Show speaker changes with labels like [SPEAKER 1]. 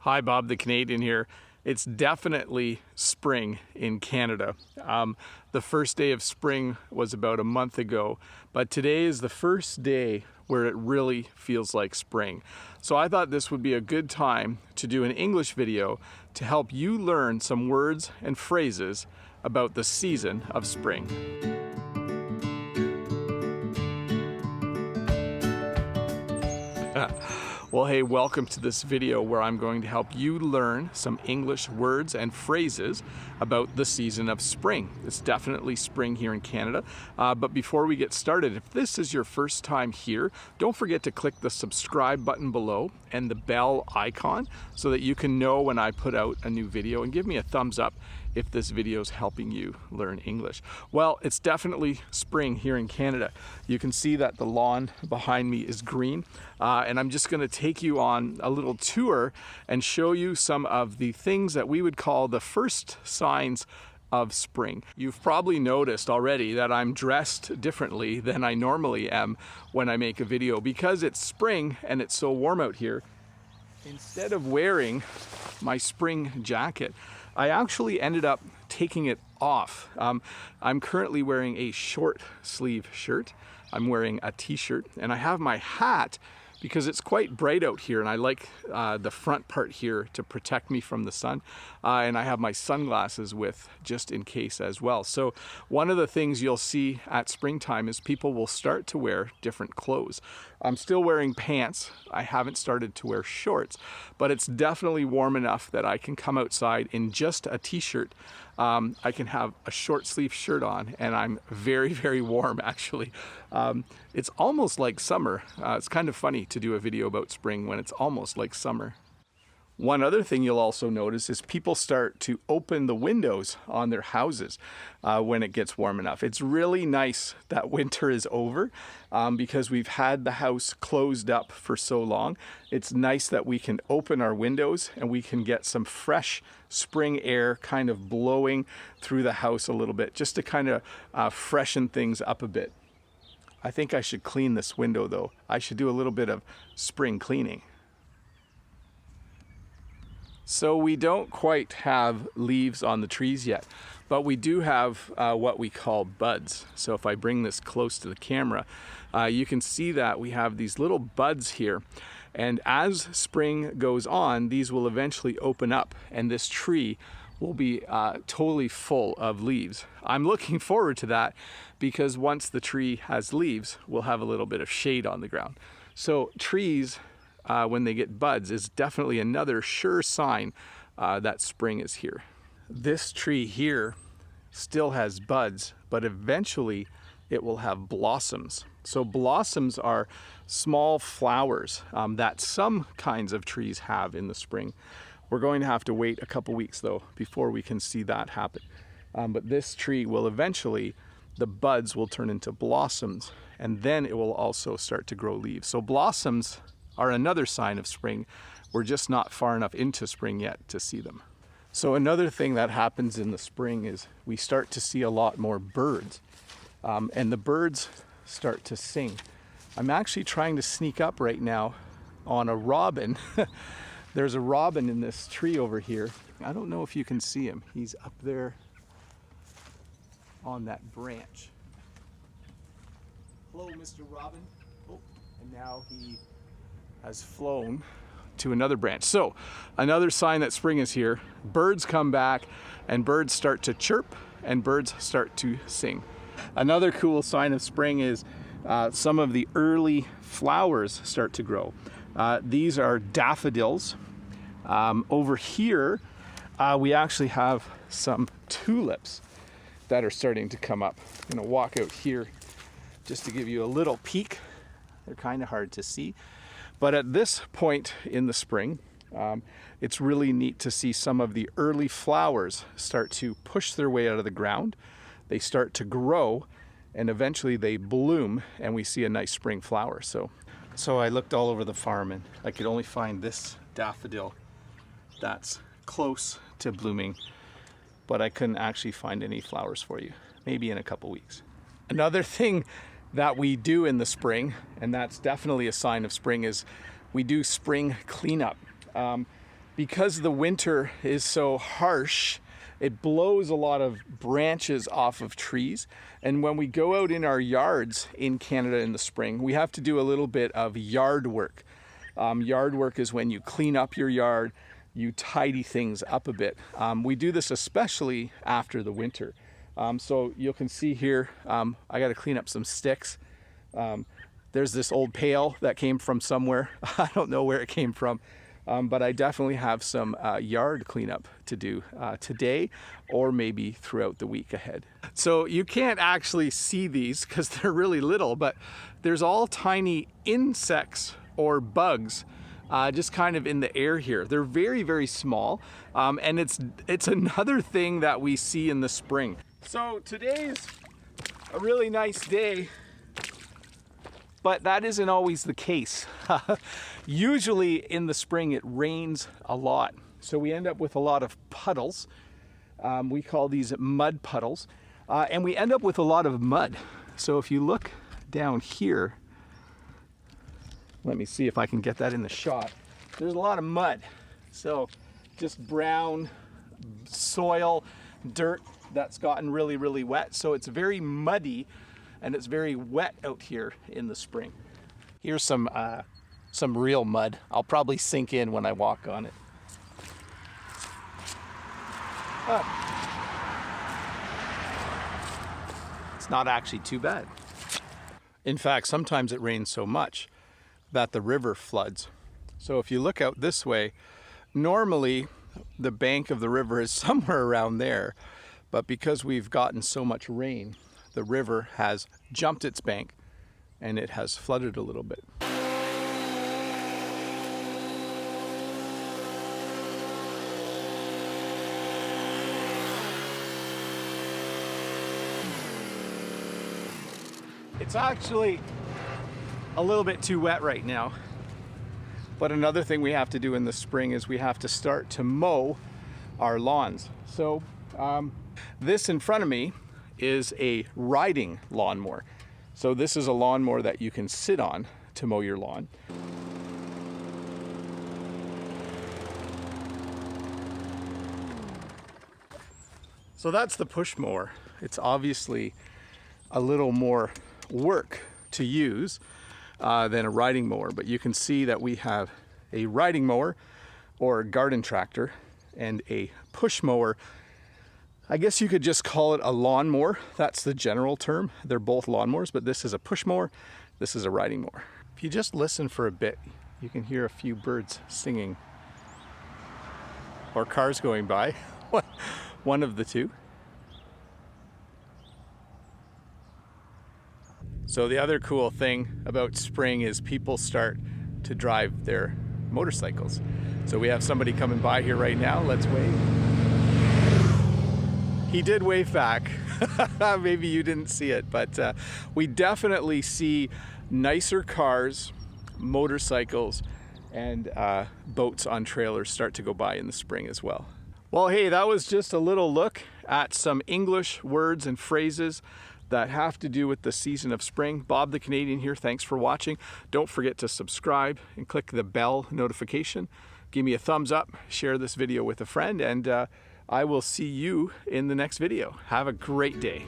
[SPEAKER 1] Hi, Bob the Canadian here. It's definitely spring in Canada. The first day of spring was about a month ago, but today is the first day where it really feels like spring. So I thought this would be a good time to do an English video to help you learn some words and phrases about the season of spring. Well, hey, welcome to this video where I'm going to help you learn some English words and phrases about the season of spring. It's definitely spring here in Canada. But before we get started, if this is your first time here, don't forget to click the subscribe button below and the bell icon so that you can know when I put out a new video, and give me a thumbs up if this video is helping you learn English. Well, it's definitely spring here in Canada. You can see that the lawn behind me is green, and I'm just going to take you on a little tour and show you some of the things that we would call the first signs of spring. You've probably noticed already that I'm dressed differently than I normally am when I make a video because it's spring and it's so warm out here. Instead of wearing my spring jacket, I actually ended up taking it off. I'm currently wearing a short sleeve shirt. I'm wearing a t-shirt, and I have my hat because it's quite bright out here, and I like the front part here to protect me from the sun. And I have my sunglasses with just in case as well. So one of the things you'll see at springtime is people will start to wear different clothes. I'm still wearing pants. I haven't started to wear shorts, but it's definitely warm enough that I can come outside in just a t-shirt. I can have a short sleeve shirt on, and I'm very, very warm actually. It's almost like summer. It's kind of funny to do a video about spring when it's almost like summer. One other thing you'll also notice is people start to open the windows on their houses when it gets warm enough. It's really nice that winter is over because we've had the house closed up for so long. It's nice that we can open our windows and we can get some fresh spring air kind of blowing through the house a little bit, just to kind of freshen things up a bit. I think I should clean this window though. I should do a little bit of spring cleaning. So we don't quite have leaves on the trees yet, but we do have what we call buds. So if I bring this close to the camera, you can see that we have these little buds here. And as spring goes on, these will eventually open up, and this tree will be totally full of leaves. I'm looking forward to that because once the tree has leaves, we'll have a little bit of shade on the ground. So trees, when they get buds, is definitely another sure sign that spring is here. This tree here still has buds, but eventually it will have blossoms. So blossoms are small flowers that some kinds of trees have in the spring. We're going to have to wait a couple weeks though before we can see that happen. But this tree will eventually, the buds will turn into blossoms, and then it will also start to grow leaves. So blossoms are another sign of spring. We're just not far enough into spring yet to see them. So another thing that happens in the spring is we start to see a lot more birds, and the birds start to sing. I'm actually trying to sneak up right now on a robin. There's a robin in this tree over here. I don't know if you can see him. He's up there on that branch. Hello, Mr. Robin. Oh, and now he has flown to another branch. So another sign that spring is here. Birds come back, and birds start to chirp, and birds start to sing. Another cool sign of spring is some of the early flowers start to grow. These are daffodils. Over here we actually have some tulips that are starting to come up. I'm gonna walk out here just to give you a little peek. They're kind of hard to see. But at this point in the spring, it's really neat to see some of the early flowers start to push their way out of the ground. They start to grow, and eventually they bloom, and we see a nice spring flower. So I looked all over the farm, and I could only find this daffodil that's close to blooming, but I couldn't actually find any flowers for you. Maybe in a couple weeks. Another thing that we do in the spring, and that's definitely a sign of spring, is we do spring cleanup. because the winter is so harsh, it blows a lot of branches off of trees. And when we go out in our yards in Canada in the spring, we have to do a little bit of yard work. Yard work is when you clean up your yard, you tidy things up a bit. We do this especially after the winter. So you can see here, I got to clean up some sticks. There's this old pail that came from somewhere. I don't know where it came from. But I definitely have some yard cleanup to do today or maybe throughout the week ahead. So you can't actually see these because they're really little, but there's all tiny insects or bugs just kind of in the air here. They're very, very small, and it's another thing that we see in the spring. So today's a really nice day, but that isn't always the case. Usually in the spring it rains a lot, so we end up with a lot of puddles. We call these mud puddles, and we end up with a lot of mud. So if you look down here, let me see if I can get that in the shot. There's a lot of mud. So just brown soil, dirt that's gotten really, really wet. So it's very muddy and it's very wet out here in the spring. Here's some real mud. I'll probably sink in when I walk on it. It's not actually too bad. In fact, sometimes it rains so much that the river floods. So if you look out this way, normally the bank of the river is somewhere around there, but because we've gotten so much rain, the river has jumped its bank and it has flooded a little bit. It's actually a little bit too wet right now, but another thing we have to do in the spring is we have to start to mow our lawns. So this in front of me is a riding lawnmower. So this is a lawnmower that you can sit on to mow your lawn. So that's the push mower. It's obviously a little more work to use than a riding mower, but you can see that we have a riding mower or a garden tractor and a push mower. I guess you could just call it a lawnmower. That's the general term. They're both lawnmowers, but this is a push mower, this is a riding mower. If you just listen for a bit, you can hear a few birds singing or cars going by, one of the two. So the other cool thing about spring is people start to drive their motorcycles. So we have somebody coming by here right now. Let's wave. He did wave back. Maybe you didn't see it, but we definitely see nicer cars, motorcycles, and boats on trailers start to go by in the spring as well. Well, hey, that was just a little look at some English words and phrases that have to do with the season of spring. Bob the Canadian here, thanks for watching. Don't forget to subscribe and click the bell notification. Give me a thumbs up, share this video with a friend, and I will see you in the next video. Have a great day.